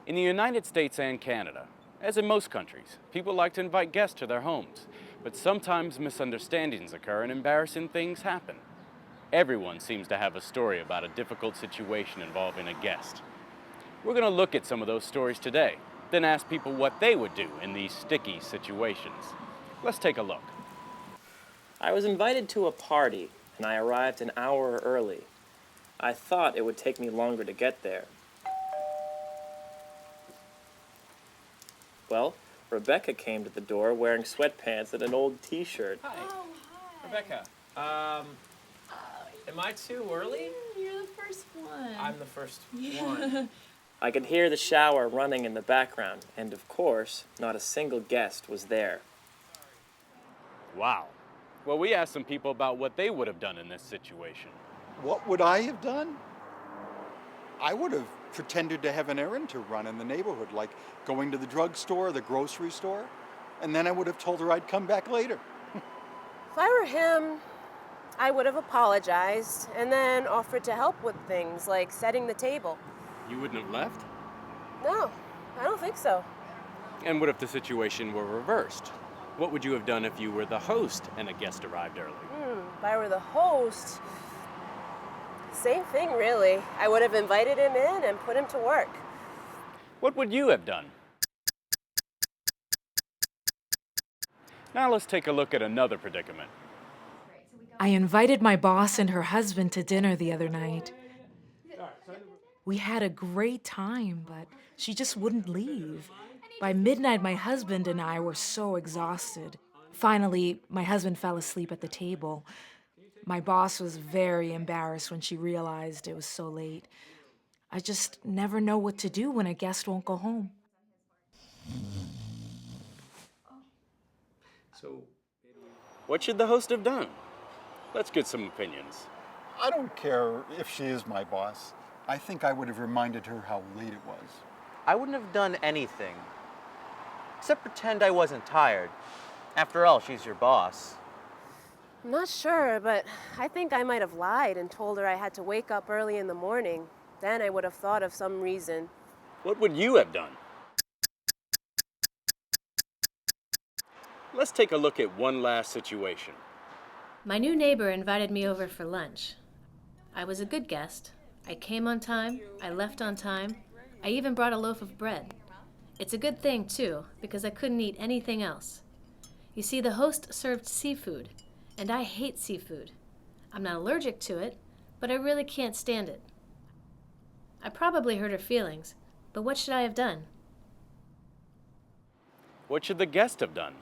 In the United States and Canada, as in most countries, people like to invite guests to their homes, but sometimes misunderstandings occur and embarrassing things happen. Everyone seems to have a story about a difficult situation involving a guest. We're going to look at some of those stories today, then ask people what they would do in these sticky situations. Let's take a look. I was invited to a party, and I arrived an hour early. I thought it would take me longer to get there. Well, Rebecca came to the door wearing sweatpants and an old t-shirt. Hi. Oh, hi. Rebecca, am I too early? You're the first one. I'm the first one. I could hear the shower running in the background, and of course, not a single guest was there. Wow. Well, we asked some people about what they would have done in this situation. What would I have done? I would have pretended to have an errand to run in the neighborhood, like going to the drugstore, the grocery store, and then I would have told her I'd come back later. If I were him, I would have apologized and then offered to help with things like setting the table. You wouldn't have left? No, I don't think so. And what if the situation were reversed? What would you have done if you were the host and a guest arrived early? If I were the host, same thing really. I would have invited him in and put him to work. What would you have done? Now let's take a look at another predicament. I invited my boss and her husband to dinner the other night. We had a great time, but she just wouldn't leave. By midnight, my husband and I were so exhausted. Finally, my husband fell asleep at the table. My boss was very embarrassed when she realized it was so late. I just never know what to do when a guest won't go home. What should the host have done? Let's get some opinions. I don't care if she is my boss. I think I would have reminded her how late it was. I wouldn't have done anything, except pretend I wasn't tired. After all, she's your boss. I'm not sure, but I think I might have lied and told her I had to wake up early in the morning. Then I would have thought of some reason. What would you have done? Let's take a look at one last situation. My new neighbor invited me over for lunch. I was a good guest. I came on time, I left on time, I even brought a loaf of bread. It's a good thing, too, because I couldn't eat anything else. You see, the host served seafood, and I hate seafood. I'm not allergic to it, but I really can't stand it. I probably hurt her feelings, but what should I have done? What should the guest have done?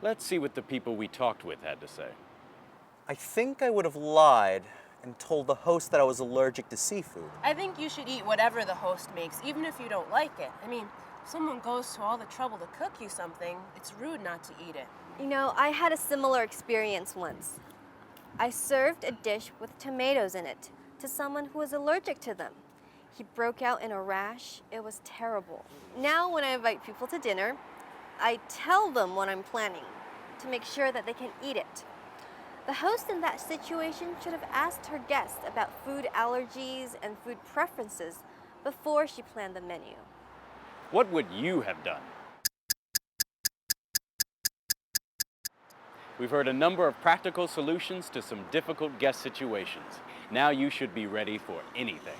Let's see what the people we talked with had to say. I think I would have lied and told the host that I was allergic to seafood. I think you should eat whatever the host makes, even if you don't like it. I mean, if someone goes to all the trouble to cook you something, it's rude not to eat it. You know, I had a similar experience once. I served a dish with tomatoes in it to someone who was allergic to them. He broke out in a rash. It was terrible. Now, when I invite people to dinner, I tell them what I'm planning to make sure that they can eat it. The host in that situation should have asked her guests about food allergies and food preferences before she planned the menu. What would you have done? We've heard a number of practical solutions to some difficult guest situations. Now you should be ready for anything.